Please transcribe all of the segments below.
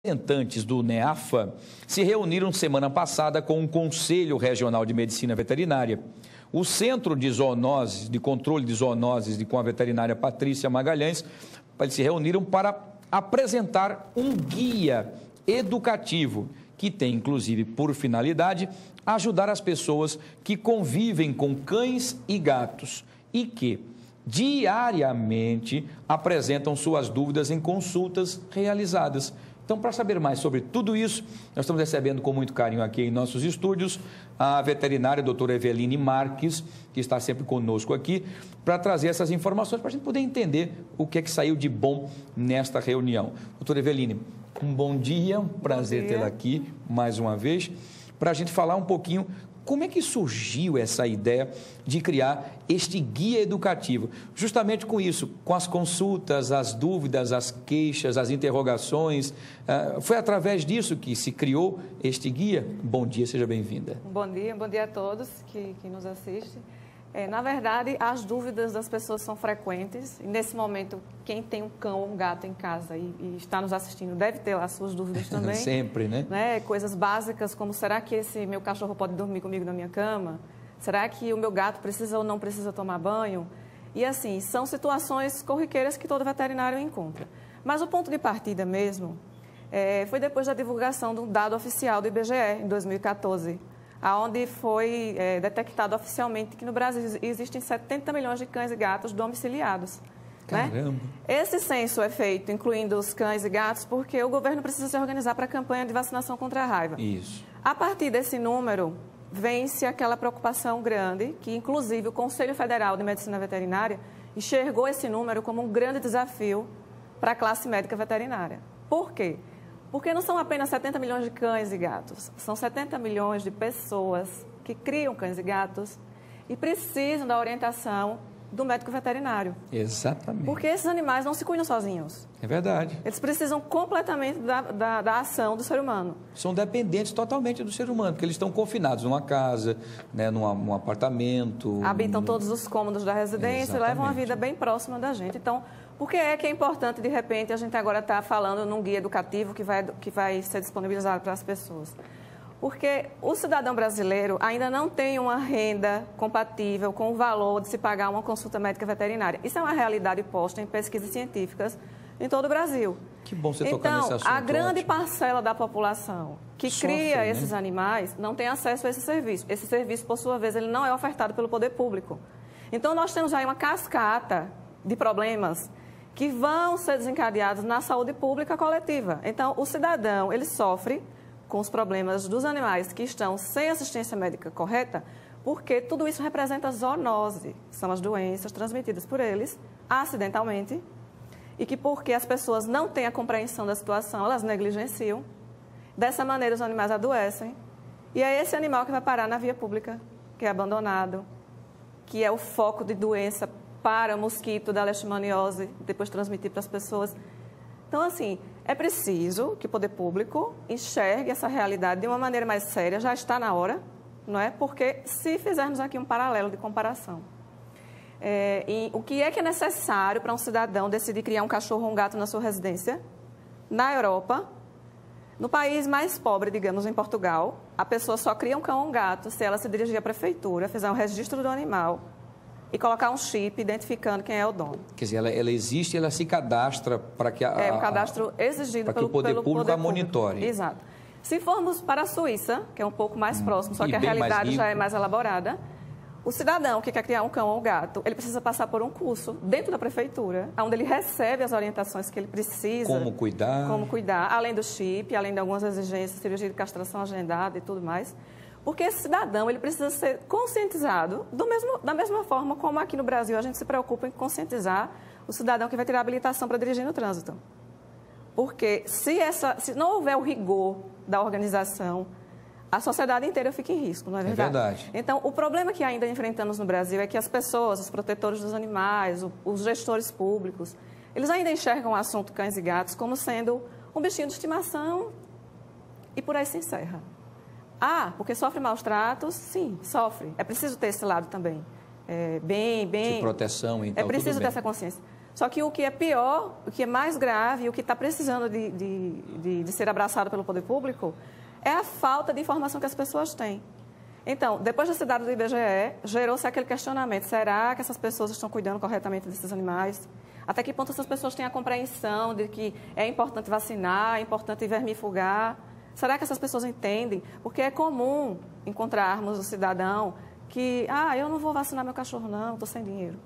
Representantes do NEAFA se reuniram semana passada com o Conselho Regional de Medicina Veterinária. O Centro de Zoonoses, de Controle de Zoonoses com a veterinária Patrícia Magalhães, eles se reuniram para apresentar um guia educativo que tem, inclusive, por finalidade, ajudar as pessoas que convivem com cães e gatos e que diariamente apresentam suas dúvidas em consultas realizadas. Então, para saber mais sobre tudo isso, nós estamos recebendo com muito carinho aqui em nossos estúdios a veterinária doutora Eveline Marques, que está sempre conosco aqui, para trazer essas informações, para a gente poder entender o que é que saiu de bom nesta reunião. Doutora Eveline, um bom dia, um prazer tê-la aqui mais uma vez, para a gente falar um pouquinho como é que surgiu essa ideia de criar este guia educativo? Justamente com isso, com as consultas, as dúvidas, as queixas, as interrogações. Foi através disso que se criou este guia? Bom dia, seja bem-vinda. Bom dia a todos que nos assistem. Na verdade, as dúvidas das pessoas são frequentes. E nesse momento, quem tem um cão ou um gato em casa e está nos assistindo deve ter as suas dúvidas também. Sempre, né? Coisas básicas como, será que esse meu cachorro pode dormir comigo na minha cama? Será que o meu gato precisa ou não precisa tomar banho? E assim, são situações corriqueiras que todo veterinário encontra. Mas o ponto de partida mesmo foi depois da divulgação de um dado oficial do IBGE, em 2014, onde foi detectado oficialmente que no Brasil existem 70 milhões de cães e gatos domiciliados. Caramba! Né? Esse censo é feito incluindo os cães e gatos porque o governo precisa se organizar para a campanha de vacinação contra a raiva. Isso. A partir desse número, vence aquela preocupação grande que, inclusive, o Conselho Federal de Medicina Veterinária enxergou esse número como um grande desafio para a classe médica veterinária. Por quê? Porque não são apenas 70 milhões de cães e gatos, são 70 milhões de pessoas que criam cães e gatos e precisam da orientação do médico veterinário. Exatamente. Porque esses animais não se cuidam sozinhos. É verdade. Eles precisam completamente da ação do ser humano. São dependentes totalmente do ser humano, porque eles estão confinados numa casa, né, num apartamento. Habitam todos os cômodos da residência e levam uma vida bem próxima da gente. Então, por que é importante, de repente, a gente agora está falando num guia educativo que vai ser disponibilizado para as pessoas? Porque o cidadão brasileiro ainda não tem uma renda compatível com o valor de se pagar uma consulta médica veterinária. Isso é uma realidade posta em pesquisas científicas em todo o Brasil. Que bom você tocar nesse assunto. Então, a grande parcela da população que cria esses né? animais não tem acesso a esse serviço. Esse serviço, por sua vez, ele não é ofertado pelo poder público. Então, nós temos aí uma cascata de problemas que vão ser desencadeados na saúde pública coletiva. Então, o cidadão, ele sofre com os problemas dos animais que estão sem assistência médica correta, porque tudo isso representa zoonose, são as doenças transmitidas por eles acidentalmente, e que porque as pessoas não têm a compreensão da situação, elas negligenciam. Dessa maneira, os animais adoecem, e é esse animal que vai parar na via pública, que é abandonado, que é o foco de doença para o mosquito da leishmaniose, depois transmitir para as pessoas. Então, assim, é preciso que o poder público enxergue essa realidade de uma maneira mais séria, já está na hora, não é? Porque se fizermos aqui um paralelo de comparação, e o que é necessário para um cidadão decidir criar um cachorro ou um gato na sua residência? Na Europa, no país mais pobre, digamos, em Portugal, a pessoa só cria um cão ou um gato se ela se dirigir à prefeitura, fizer um registro do animal e colocar um chip identificando quem é o dono. Quer dizer, ela existe, ela se cadastra para que um cadastro exigido pelo poder público a monitore. Exato. Se formos para a Suíça, que é um pouco mais próximo, só que a realidade já é mais elaborada, o cidadão que quer criar um cão ou um gato, ele precisa passar por um curso dentro da prefeitura, onde ele recebe as orientações que ele precisa. Como cuidar, além do chip, além de algumas exigências, cirurgia de castração agendada e tudo mais. Porque esse cidadão, ele precisa ser conscientizado da mesma forma como aqui no Brasil a gente se preocupa em conscientizar o cidadão que vai tirar habilitação para dirigir no trânsito. Porque se não houver o rigor da organização, a sociedade inteira fica em risco, não é verdade? É verdade. Então, o problema que ainda enfrentamos no Brasil é que as pessoas, os protetores dos animais, os gestores públicos, eles ainda enxergam o assunto cães e gatos como sendo um bichinho de estimação e por aí se encerra. Porque sofre maus tratos? Sim, sofre. É preciso ter esse lado também. De proteção, então, é preciso ter essa consciência. Só que o que é pior, o que é mais grave, o que está precisando de ser abraçado pelo poder público, é a falta de informação que as pessoas têm. Então, depois desse dado do IBGE, gerou-se aquele questionamento: será que essas pessoas estão cuidando corretamente desses animais? Até que ponto essas pessoas têm a compreensão de que é importante vacinar, é importante vermifugar? Será que essas pessoas entendem? Porque é comum encontrarmos um cidadão que, eu não vou vacinar meu cachorro não, estou sem dinheiro.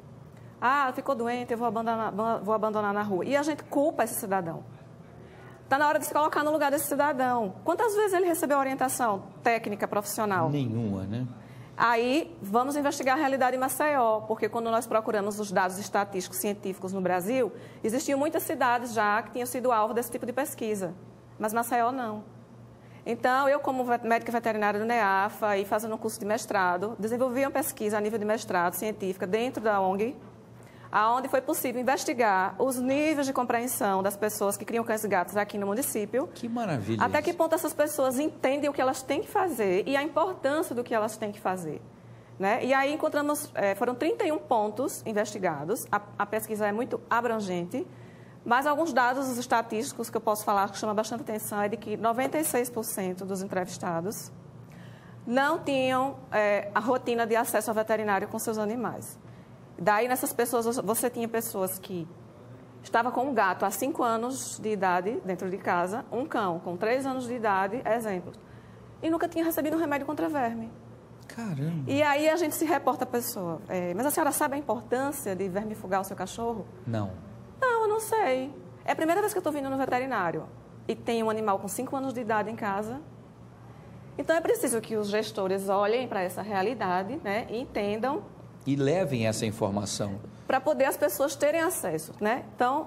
Ficou doente, eu vou abandonar na rua. E a gente culpa esse cidadão. Está na hora de se colocar no lugar desse cidadão. Quantas vezes ele recebeu orientação técnica, profissional? Nenhuma, né? Aí, vamos investigar a realidade em Maceió, porque quando nós procuramos os dados estatísticos científicos no Brasil, existiam muitas cidades já que tinham sido alvo desse tipo de pesquisa, mas Maceió não. Então, eu, como médica veterinária do NEAFA e fazendo um curso de mestrado, desenvolvi uma pesquisa a nível de mestrado científica dentro da ONG, onde foi possível investigar os níveis de compreensão das pessoas que criam cães e gatos aqui no município. Que maravilha! Até que ponto essas pessoas entendem o que elas têm que fazer e a importância do que elas têm que fazer. Né? E aí encontramos, foram 31 pontos investigados, a pesquisa é muito abrangente, mas alguns dados estatísticos que eu posso falar que chamam bastante atenção é de que 96% dos entrevistados não tinham a rotina de acesso ao veterinário com seus animais. Daí, nessas pessoas, você tinha pessoas que estavam com um gato há 5 anos de idade dentro de casa, um cão com 3 anos de idade, exemplos, e nunca tinha recebido um remédio contra verme. Caramba! E aí a gente se reporta a pessoa, mas a senhora sabe a importância de vermifugar o seu cachorro? Não. Não, eu não sei. É a primeira vez que eu estou vindo no veterinário e tem um animal com 5 anos de idade em casa. Então, é preciso que os gestores olhem para essa realidade, né, e entendam. E levem essa informação. Para poder as pessoas terem acesso, né? Então,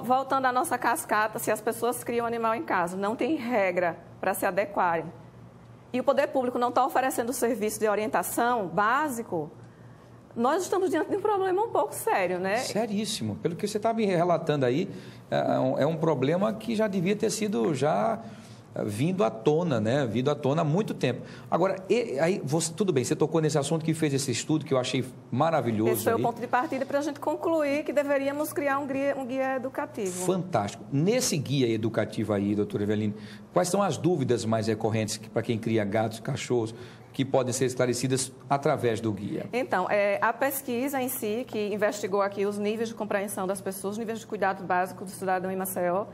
voltando à nossa cascata, se as pessoas criam um animal em casa, não tem regra para se adequarem, e o poder público não está oferecendo o serviço de orientação básico, nós estamos diante de um problema um pouco sério, né? Seríssimo. Pelo que você está me relatando aí, é um problema que já devia ter sido vindo à tona, né? Vindo à tona há muito tempo. Agora, aí, tudo bem, você tocou nesse assunto que fez esse estudo, que eu achei maravilhoso. Esse foi o ponto de partida para a gente concluir que deveríamos criar um guia educativo. Fantástico. Nesse guia educativo aí, doutora Eveline, quais são as dúvidas mais recorrentes para quem cria gatos e cachorros que podem ser esclarecidas através do guia? Então, a pesquisa em si, que investigou aqui os níveis de compreensão das pessoas, os níveis de cuidado básico do cidadão em Maceió,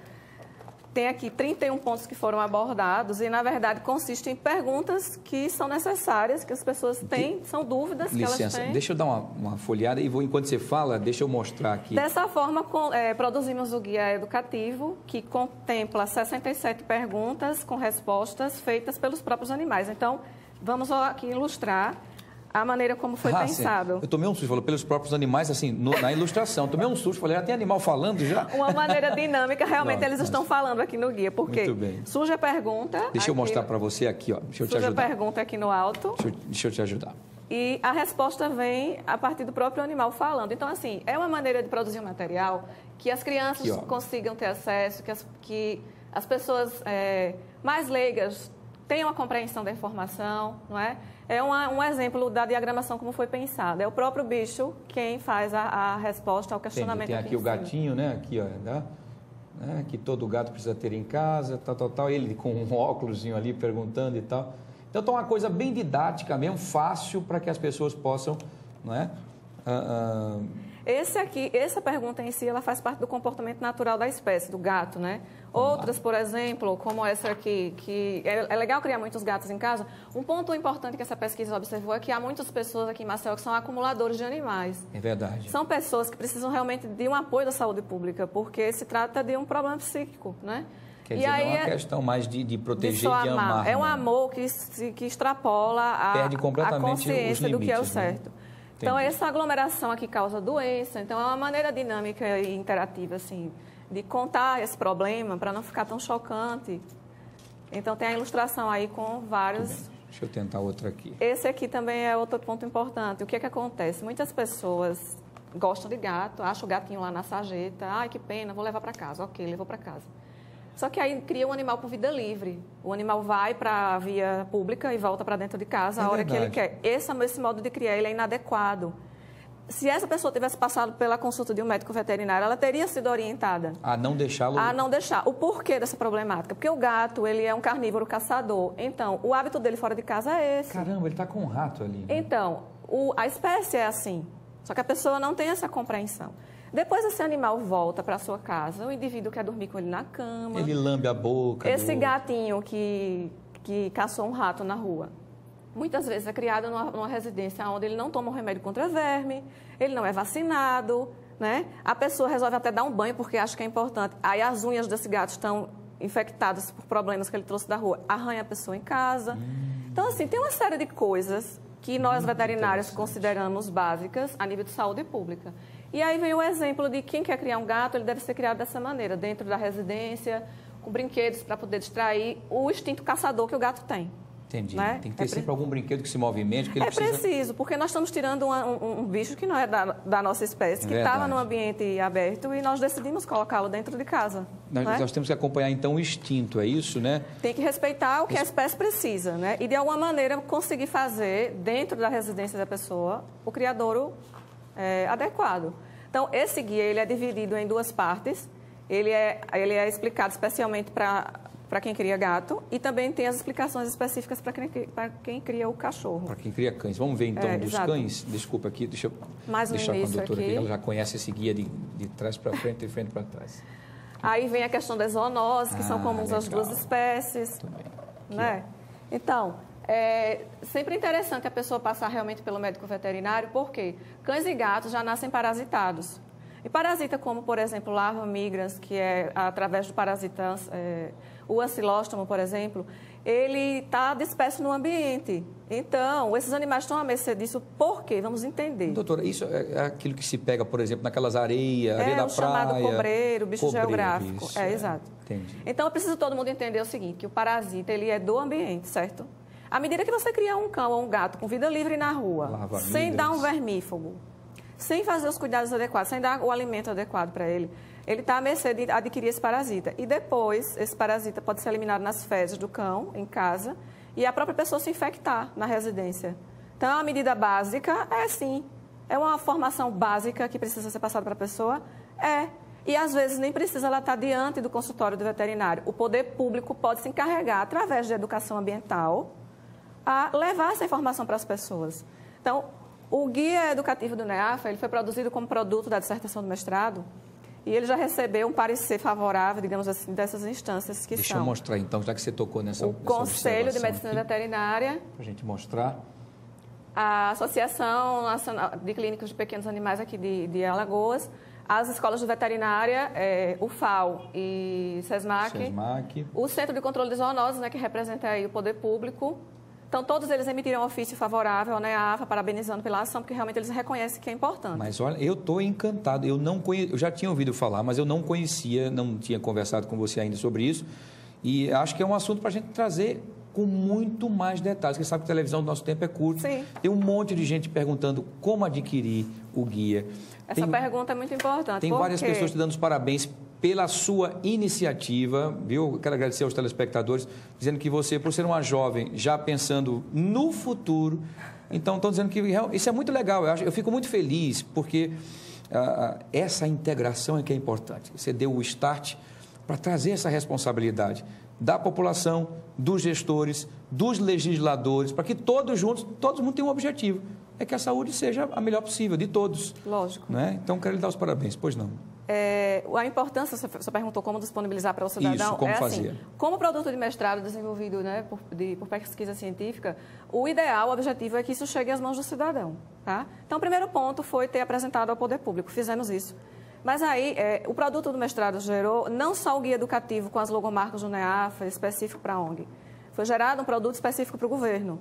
tem aqui 31 pontos que foram abordados e, na verdade, consiste em perguntas que são necessárias, que as pessoas têm, são dúvidas que elas têm. Licença, deixa eu dar uma folhada e enquanto você fala, deixa eu mostrar aqui. Dessa forma, produzimos o guia educativo, que contempla 67 perguntas com respostas feitas pelos próprios animais. Então, vamos aqui ilustrar a maneira como foi pensado. Sim. Eu tomei um susto, falou, pelos próprios animais, assim, na ilustração. Tomei um susto, falei, já tem animal falando já? Uma maneira dinâmica, realmente eles estão falando aqui no guia, porque surge a pergunta... Deixa eu mostrar para você aqui, ó. Deixa eu te ajudar. Surge a pergunta aqui no alto. Deixa eu te ajudar. E a resposta vem a partir do próprio animal falando. Então, assim, é uma maneira de produzir um material que as crianças consigam ter acesso, que as pessoas mais leigas tenham a compreensão da informação, não é? É um exemplo da diagramação como foi pensada. É o próprio bicho quem faz a resposta ao questionamento. Tem aqui o gatinho, né? Aqui, ó, né? Que todo gato precisa ter em casa, tal. Ele com um óculosinho ali perguntando e tal. Então, tá uma coisa bem didática mesmo, fácil para que as pessoas possam, não é? Essa pergunta em si, ela faz parte do comportamento natural da espécie, do gato, né? Outras, por exemplo, como essa aqui, que é legal criar muitos gatos em casa. Um ponto importante que essa pesquisa observou é que há muitas pessoas aqui em Maceió que são acumuladores de animais. É verdade. São pessoas que precisam realmente de um apoio da saúde pública, porque se trata de um problema psíquico, né? Quer dizer, não é uma questão mais de proteger e de amar. É um amor que extrapola perde completamente a consciência os limites, do que é o né? certo. Então, essa aglomeração aqui causa doença. Então, é uma maneira dinâmica e interativa, assim, de contar esse problema para não ficar tão chocante. Então, tem a ilustração aí com vários... Deixa eu tentar outra aqui. Esse aqui também é outro ponto importante. O que é que acontece? Muitas pessoas gostam de gato, acham o gatinho lá na sarjeta. Ai, que pena, vou levar para casa. Ok, levou para casa. Só que aí cria um animal por vida livre. O animal vai para a via pública e volta para dentro de casa a hora que ele quer. Esse modo de criar ele é inadequado. se essa pessoa tivesse passado pela consulta de um médico veterinário, ela teria sido orientada a não deixá-lo... a não deixar. O porquê dessa problemática? Porque o gato, ele é um carnívoro caçador. Então, o hábito dele fora de casa é esse. Caramba, ele está com um rato ali. Né? Então, a espécie é assim. Só que a pessoa não tem essa compreensão. Depois esse animal volta para sua casa, o indivíduo quer dormir com ele na cama. Ele lambe a boca. Esse gatinho que caçou um rato na rua, muitas vezes é criado numa residência onde ele não toma um remédio contra verme, ele não é vacinado, né? A pessoa resolve até dar um banho porque acha que é importante. Aí as unhas desse gato estão infectadas por problemas que ele trouxe da rua, arranha a pessoa em casa. Então, assim, tem uma série de coisas que nós veterinários consideramos básicas a nível de saúde pública. E aí vem o exemplo de quem quer criar um gato, ele deve ser criado dessa maneira, dentro da residência, com brinquedos para poder distrair o instinto caçador que o gato tem. Entendi. Né? Tem que ter sempre algum brinquedo que se movimente. Que ele precisa... preciso, porque nós estamos tirando um bicho que não é da nossa espécie, que estava no ambiente aberto e nós decidimos colocá-lo dentro de casa. Nós temos que acompanhar, então, o instinto, é isso, né? Tem que respeitar o que a espécie precisa, né? E, de alguma maneira, conseguir fazer, dentro da residência da pessoa, o criadouro adequado. Então, esse guia ele é dividido em duas partes. Ele é explicado especialmente para quem cria gato e também tem as explicações específicas para quem cria o cachorro. Para quem cria cães. Vamos ver, então, dos cães. Desculpa aqui, deixa eu deixar com a doutora aqui. Ela já conhece esse guia de trás para frente e de frente para trás. Aí vem a questão das zoonoses, que são comuns às duas espécies. Muito bem. Né? Então, é sempre interessante a pessoa passar realmente pelo médico veterinário, porque cães e gatos já nascem parasitados. E parasita como, por exemplo, larva migrans, que é através do parasita, o ancilóstomo, por exemplo, ele está disperso no ambiente. Então, esses animais estão à mercê disso. Por quê? Vamos entender. Doutora, isso é aquilo que se pega, por exemplo, naquelas areia da praia. É o chamado cobreiro, bicho geográfico. Isso, exato. Entendi. Então, eu preciso todo mundo entender o seguinte, que o parasita, ele é do ambiente, certo? À medida que você cria um cão ou um gato com vida livre na rua, sem dar um vermífugo, sem fazer os cuidados adequados, sem dar o alimento adequado para ele, ele está à mercê de adquirir esse parasita. E depois, esse parasita pode ser eliminado nas fezes do cão, em casa, e a própria pessoa se infectar na residência. Então, a medida básica é sim. É uma formação básica que precisa ser passada para a pessoa? É. E, às vezes, nem precisa ela estar diante do consultório do veterinário. O poder público pode se encarregar, através de educação ambiental, a levar essa informação para as pessoas. Então, o guia educativo do NEAFA, ele foi produzido como produto da dissertação do mestrado e ele já recebeu um parecer favorável, digamos assim, dessas instâncias que Deixa são... eu mostrar, então, já que você tocou nessa o Conselho de Medicina Veterinária... Para a gente mostrar. A Associação Nacional de Clínicos de Pequenos Animais aqui de Alagoas, as escolas de veterinária, o FAO e SESMAC, o Centro de Controle de Zoonoses, né, que representa aí o poder público. Então, todos eles emitiram um ofício favorável ao NEAFA, parabenizando pela ação, porque realmente eles reconhecem que é importante. Mas, olha, eu estou encantado. Eu já tinha ouvido falar, mas eu não conhecia, não tinha conversado com você ainda sobre isso. E acho que é um assunto para a gente trazer com muito mais detalhes. Porque sabe que a televisão do nosso tempo é curta. Sim. Tem um monte de gente perguntando como adquirir o guia. Essa pergunta é muito importante. Tem várias pessoas te dando os parabéns pela sua iniciativa, viu? Quero agradecer aos telespectadores, dizendo que você, por ser uma jovem, já pensando no futuro, então estão dizendo que isso é muito legal. Eu fico muito feliz, porque essa integração é que é importante. Você deu o start para trazer essa responsabilidade da população, dos gestores, dos legisladores, para que todos juntos, todo mundo tenha um objetivo, é que a saúde seja a melhor possível, de todos. Lógico. Né? Então, quero lhe dar os parabéns. Pois não. A importância, você perguntou como disponibilizar para o cidadão. Isso, como fazer. Assim, como produto de mestrado desenvolvido, né, por pesquisa científica, o ideal, o objetivo é que isso chegue às mãos do cidadão. Tá? Então, o primeiro ponto foi ter apresentado ao poder público, fizemos isso. Mas aí, o produto do mestrado gerou não só o guia educativo com as logomarcas do NEAFA, específico para a ONG, foi gerado um produto específico para o governo,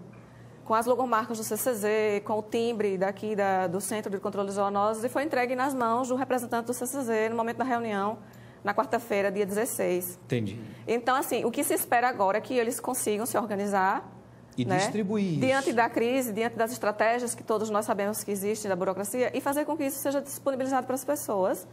com as logomarcas do CCZ, com o timbre daqui do Centro de Controle de Zoonoses, e foi entregue nas mãos do representante do CCZ no momento da reunião, na quarta-feira, dia 16. Entendi. Então, assim, o que se espera agora é que eles consigam se organizar e distribuir diante da crise, diante das estratégias que todos nós sabemos que existem da burocracia, e fazer com que isso seja disponibilizado para as pessoas,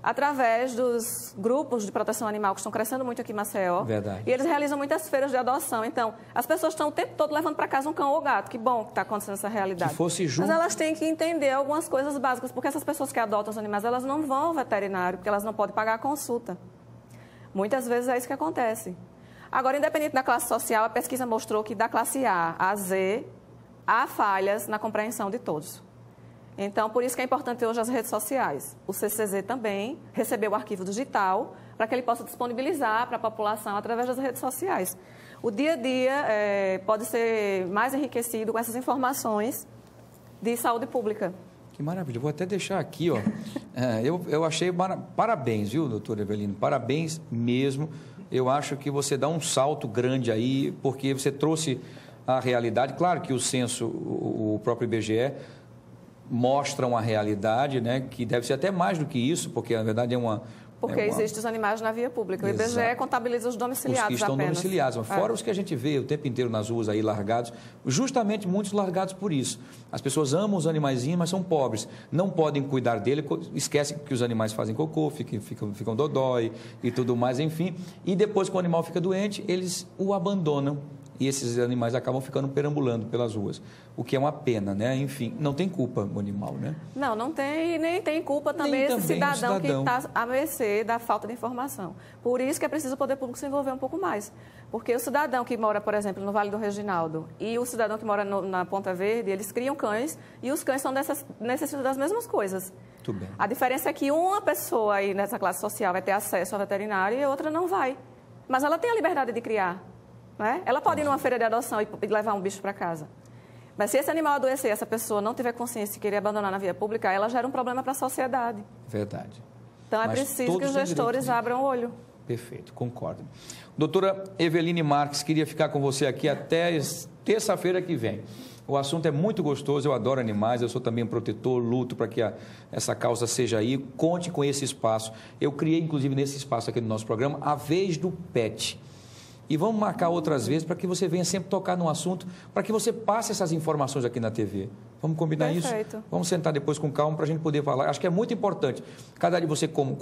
através dos grupos de proteção animal que estão crescendo muito aqui em Maceió. Verdade. E eles realizam muitas feiras de adoção. Então, as pessoas estão o tempo todo levando para casa um cão ou gato. Que bom que está acontecendo essa realidade. Se fosse junto... Mas elas têm que entender algumas coisas básicas, porque essas pessoas que adotam os animais, elas não vão ao veterinário, porque elas não podem pagar a consulta. Muitas vezes é isso que acontece. Agora, independente da classe social, a pesquisa mostrou que da classe A a Z, há falhas na compreensão de todos. Então, por isso que é importante hoje as redes sociais. O CCZ também recebeu o arquivo digital para que ele possa disponibilizar para a população através das redes sociais. O dia a dia pode ser mais enriquecido com essas informações de saúde pública. Que maravilha. Vou até deixar aqui, ó. Eu achei parabéns, viu, doutora Eveline? Parabéns mesmo. Eu acho que você dá um salto grande aí, porque você trouxe a realidade. Claro que o censo, o próprio IBGE, mostram a realidade, né? Que deve ser até mais do que isso, porque na verdade é uma... Porque existem os animais na via pública. O IBGE contabiliza os domiciliados apenas. Os que estão apenas. domiciliados, fora os que a gente vê o tempo inteiro nas ruas aí largados, justamente muitos largados por isso. As pessoas amam os animaizinhos, mas são pobres, não podem cuidar dele, esquecem que os animais fazem cocô, ficam dodói e tudo mais, enfim. E depois que o animal fica doente, eles o abandonam. E esses animais acabam ficando perambulando pelas ruas, o que é uma pena, né? Enfim, não tem culpa o animal, né? Não tem, nem tem culpa também esse cidadão que está à mercê da falta de informação. Por isso que é preciso o poder público se envolver um pouco mais. Porque o cidadão que mora, por exemplo, no Vale do Reginaldo e o cidadão que mora na Ponta Verde, eles criam cães e os cães necessitam das mesmas coisas. Tudo bem. A diferença é que uma pessoa aí nessa classe social vai ter acesso ao veterinário e a outra não vai. Mas ela tem a liberdade de criar. Né? Ela pode ir numa feira de adoção e levar um bicho para casa. Mas se esse animal adoecer, essa pessoa não tiver consciência e querer abandonar na via pública, ela gera um problema para a sociedade. Verdade. Então é preciso que os gestores abram o olho. Perfeito, concordo. Doutora Eveline Marques, queria ficar com você aqui até terça-feira que vem. O assunto é muito gostoso, eu adoro animais, eu sou também um protetor, luto para que essa causa seja aí. Conte com esse espaço. Eu criei, inclusive, nesse espaço aqui no nosso programa, a Vez do Pet. E vamos marcar outras vezes para que você venha sempre tocar no assunto, para que você passe essas informações aqui na TV. Vamos combinar Perfeito. isso? Vamos sentar depois com calma para a gente poder falar. Acho que é muito importante. Cada dia você, como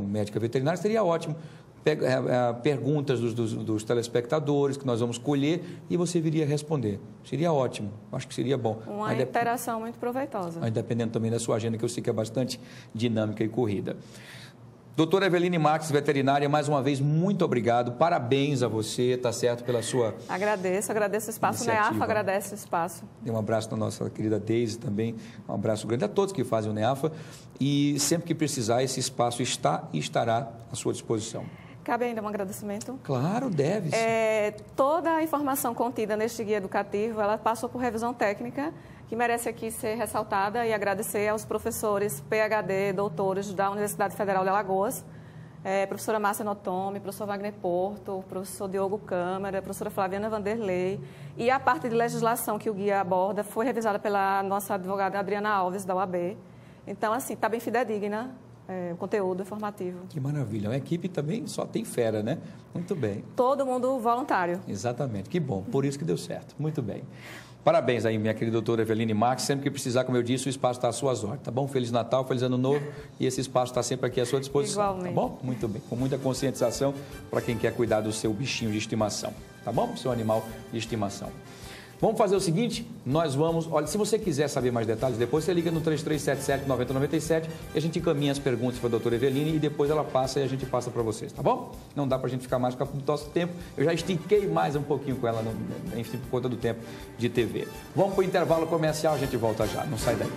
médica veterinária, seria ótimo. Perguntas dos telespectadores que nós vamos colher e você viria responder. Seria ótimo. Acho que seria bom. Uma interação muito proveitosa. Mas dependendo também da sua agenda, que eu sei que é bastante dinâmica e corrida. Doutora Eveline Marques, veterinária, mais uma vez, muito obrigado. Parabéns a você, tá certo, pela sua... Agradeço o espaço. O NEAFA agradece o espaço. Dê um abraço na nossa querida Deise também. Um abraço grande a todos que fazem o NEAFA. E sempre que precisar, esse espaço está e estará à sua disposição. Cabe ainda um agradecimento? Claro, deve. Toda a informação contida neste guia educativo, ela passou por revisão técnica, que merece aqui ser ressaltada, e agradecer aos professores PhD, doutores da Universidade Federal de Alagoas, professora Márcia Notomi, professor Wagner Porto, professor Diogo Câmara, professora Flaviana Vanderlei, e a parte de legislação que o guia aborda foi revisada pela nossa advogada Adriana Alves, da UAB. Então, assim, está bem fidedigna o conteúdo informativo. Que maravilha. A equipe também só tem fera, né? Muito bem. Todo mundo voluntário. Exatamente. Que bom. Por isso que deu certo. Muito bem. Parabéns aí, minha querida doutora Eveline Marques. Sempre que precisar, como eu disse, o espaço está às suas ordens, tá bom? Feliz Natal, feliz Ano Novo, e esse espaço está sempre aqui à sua disposição. Igualmente. Tá bom? Muito bem. Com muita conscientização para quem quer cuidar do seu bichinho de estimação, tá bom? Seu animal de estimação. Vamos fazer o seguinte, nós vamos... Olha, se você quiser saber mais detalhes, depois você liga no 3377-9097 e a gente encaminha as perguntas para a doutora Eveline e depois ela passa e a gente passa para vocês, tá bom? Não dá para a gente ficar mais por causa do nosso tempo. Eu já estiquei mais um pouquinho com ela, enfim, por conta do tempo de TV. Vamos para o intervalo comercial, a gente volta já. Não sai daí.